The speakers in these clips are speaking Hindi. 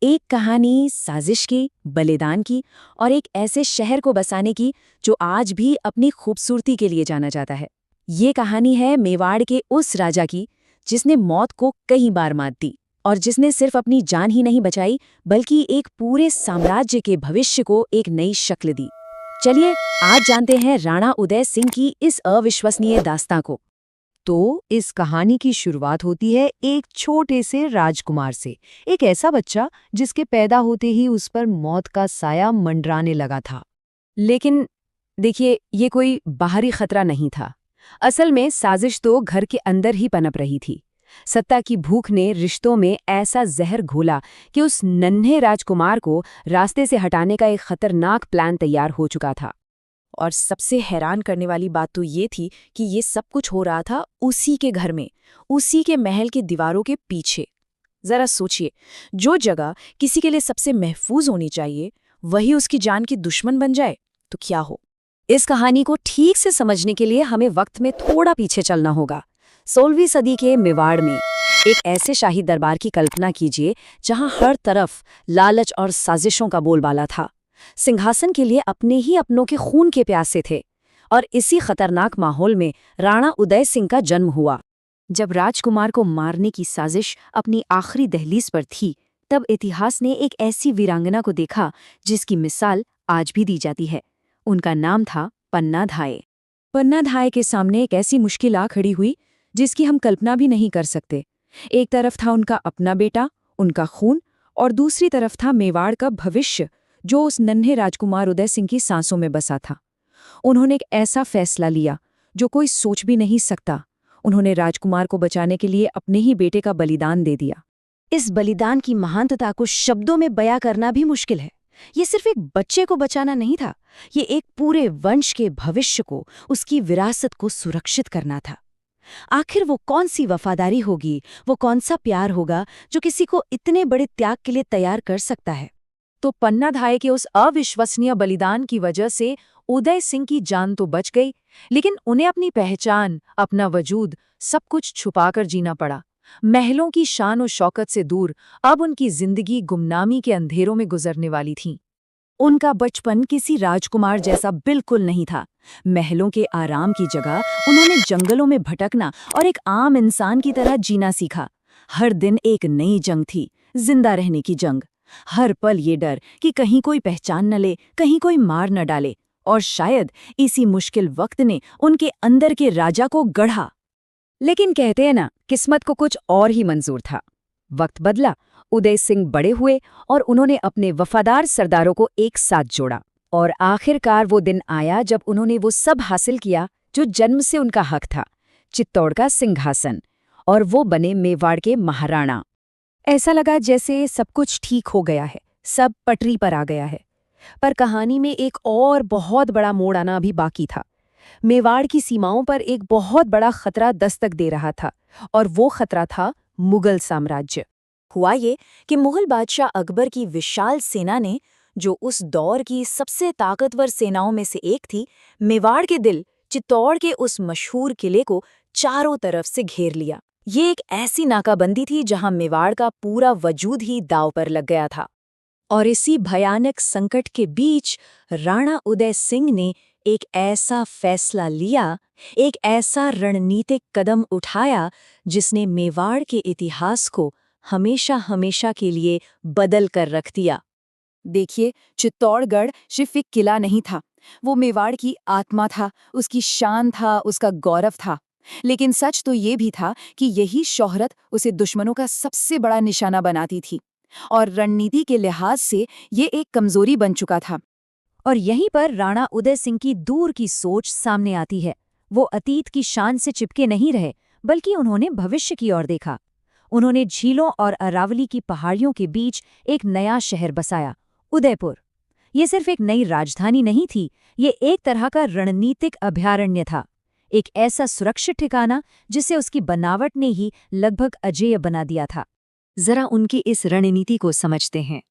एक कहानी साजिश की, बलिदान की और एक ऐसे शहर को बसाने की जो आज भी अपनी खूबसूरती के लिए जाना जाता है। ये कहानी है मेवाड़ के उस राजा की जिसने मौत को कई बार मात दी और जिसने सिर्फ अपनी जान ही नहीं बचाई बल्कि एक पूरे साम्राज्य के भविष्य को एक नई शक्ल दी। चलिए आज जानते हैं राणा उदय सिंह की इस अविश्वसनीय दास्तां को। तो इस कहानी की शुरुआत होती है एक छोटे से राजकुमार से। एक ऐसा बच्चा जिसके पैदा होते ही उस पर मौत का साया मंडराने लगा था। लेकिन देखिए, ये कोई बाहरी खतरा नहीं था। असल में साजिश तो घर के अंदर ही पनप रही थी। सत्ता की भूख ने रिश्तों में ऐसा जहर घोला कि उस नन्हे राजकुमार को रास्ते से हटाने का एक खतरनाक प्लान तैयार हो चुका था। और सबसे हैरान करने वाली बात तो ये थी कि ये सब कुछ हो रहा था उसी के घर में, उसी के महल की दीवारों के पीछे। जरा सोचिए, जो जगह किसी के लिए सबसे महफूज होनी चाहिए वही उसकी जान की दुश्मन बन जाए तो क्या हो। इस कहानी को ठीक से समझने के लिए हमें वक्त में थोड़ा पीछे चलना होगा। 16वीं सदी के मेवाड़ में एक ऐसे शाही दरबार की कल्पना कीजिए जहां हर तरफ लालच और साजिशों का बोलबाला था। सिंहासन के लिए अपने ही अपनों के खून के प्यासे थे। और इसी खतरनाक माहौल में राणा उदय सिंह का जन्म हुआ। जब राजकुमार को मारने की साजिश अपनी आखिरी दहलीज पर थी, तब इतिहास ने एक ऐसी वीरांगना को देखा जिसकी मिसाल आज भी दी जाती है। उनका नाम था पन्ना धाय। पन्ना धाय के सामने एक ऐसी मुश्किल आ खड़ी हुई जिसकी हम कल्पना भी नहीं कर सकते। एक तरफ था उनका अपना बेटा, उनका खून, और दूसरी तरफ था मेवाड़ का भविष्य जो उस नन्हे राजकुमार उदय सिंह की सांसों में बसा था। उन्होंने एक ऐसा फैसला लिया जो कोई सोच भी नहीं सकता। उन्होंने राजकुमार को बचाने के लिए अपने ही बेटे का बलिदान दे दिया। इस बलिदान की महानता को शब्दों में बयां करना भी मुश्किल है। ये सिर्फ एक बच्चे को बचाना नहीं था, ये एक पूरे वंश के भविष्य को, उसकी विरासत को सुरक्षित करना था। आखिर वो कौन सी वफादारी होगी, वो कौन सा प्यार होगा जो किसी को इतने बड़े त्याग के लिए तैयार कर सकता है। तो पन्ना धाय के उस अविश्वसनीय बलिदान की वजह से उदय सिंह की जान तो बच गई, लेकिन उन्हें अपनी पहचान, अपना वजूद, सब कुछ छुपाकर जीना पड़ा। महलों की शान और शौकत से दूर अब उनकी जिंदगी गुमनामी के अंधेरों में गुजरने वाली थी। उनका बचपन किसी राजकुमार जैसा बिल्कुल नहीं था। महलों के आराम की जगह उन्होंने जंगलों में भटकना और एक आम इंसान की तरह जीना सीखा। हर दिन एक नई जंग थी, जिंदा रहने की जंग। हर पल ये डर कि कहीं कोई पहचान न ले, कहीं कोई मार न डाले। और शायद इसी मुश्किल वक्त ने उनके अंदर के राजा को गढ़ा। लेकिन कहते हैं ना, किस्मत को कुछ और ही मंजूर था। वक्त बदला, उदय सिंह बड़े हुए और उन्होंने अपने वफादार सरदारों को एक साथ जोड़ा। और आखिरकार वो दिन आया जब उन्होंने वो सब हासिल किया जो जन्म से उनका हक था, चित्तौड़ का सिंहासन। और वो बने मेवाड़ के महाराणा। ऐसा लगा जैसे सब कुछ ठीक हो गया है, सब पटरी पर आ गया है। पर कहानी में एक और बहुत बड़ा मोड़ आना अभी बाकी था। मेवाड़ की सीमाओं पर एक बहुत बड़ा खतरा दस्तक दे रहा था, और वो खतरा था मुगल साम्राज्य। हुआ ये कि मुगल बादशाह अकबर की विशाल सेना ने, जो उस दौर की सबसे ताकतवर सेनाओं में से एक थी, मेवाड़ के दिल चित्तौड़ के उस मशहूर किले को चारों तरफ से घेर लिया। ये एक ऐसी नाकाबंदी थी जहां मेवाड़ का पूरा वजूद ही दांव पर लग गया था। और इसी भयानक संकट के बीच राणा उदय सिंह ने एक ऐसा फैसला लिया, एक ऐसा रणनीतिक कदम उठाया जिसने मेवाड़ के इतिहास को हमेशा हमेशा के लिए बदल कर रख दिया। देखिए, चित्तौड़गढ़ सिर्फ एक किला नहीं था, वो मेवाड़ की आत्मा था, उसकी शान था, उसका गौरव था। लेकिन सच तो ये भी था कि यही शोहरत उसे दुश्मनों का सबसे बड़ा निशाना बनाती थी, और रणनीति के लिहाज से ये एक कमजोरी बन चुका था। और यहीं पर राणा उदय सिंह की दूर की सोच सामने आती है। वो अतीत की शान से चिपके नहीं रहे, बल्कि उन्होंने भविष्य की ओर देखा। उन्होंने झीलों और अरावली की पहाड़ियों के बीच एक नया शहर बसाया, उदयपुर। ये सिर्फ एक नई राजधानी नहीं थी, ये एक तरह का रणनीतिक अभयारण्य था। एक ऐसा सुरक्षित ठिकाना जिसे उसकी बनावट ने ही लगभग अजेय बना दिया था। जरा उनकी इस रणनीति को समझते हैं।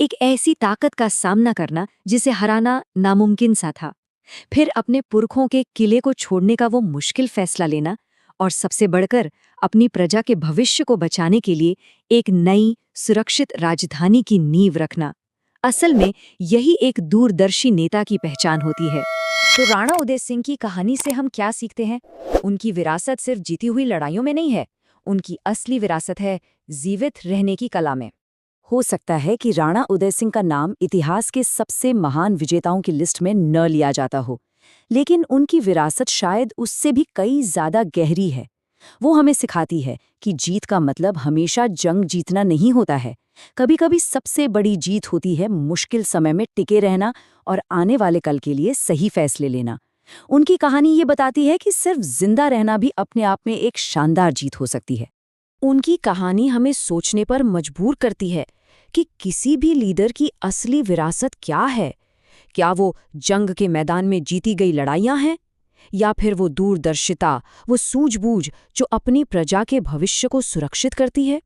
एक ऐसी ताकत का सामना करना जिसे हराना नामुमकिन सा था, फिर अपने पुरखों के किले को छोड़ने का वो मुश्किल फैसला लेना, और सबसे बढ़कर अपनी प्रजा के भविष्य को बचाने के लिए एक नई सुरक्षित राजधानी की नींव रखना। असल में यही एक दूरदर्शी नेता की पहचान होती है। तो राणा उदय सिंह की कहानी से हम क्या सीखते हैं? उनकी विरासत सिर्फ जीती हुई लड़ाइयों में नहीं है, उनकी असली विरासत है जीवित रहने की कला में। हो सकता है कि राणा उदय सिंह का नाम इतिहास के सबसे महान विजेताओं की लिस्ट में न लिया जाता हो, लेकिन उनकी विरासत शायद उससे भी कई ज्यादा गहरी है। वो हमें सिखाती है कि जीत का मतलब हमेशा जंग जीतना नहीं होता है। कभी कभी सबसे बड़ी जीत होती है मुश्किल समय में टिके रहना और आने वाले कल के लिए सही फैसले लेना। उनकी कहानी ये बताती है कि सिर्फ जिंदा रहना भी अपने आप में एक शानदार जीत हो सकती है। उनकी कहानी हमें सोचने पर मजबूर करती है कि किसी भी लीडर की असली विरासत क्या है। क्या वो जंग के मैदान में जीती गई लड़ाइयां हैं, या फिर वो दूरदर्शिता, वो सूझबूझ जो अपनी प्रजा के भविष्य को सुरक्षित करती है।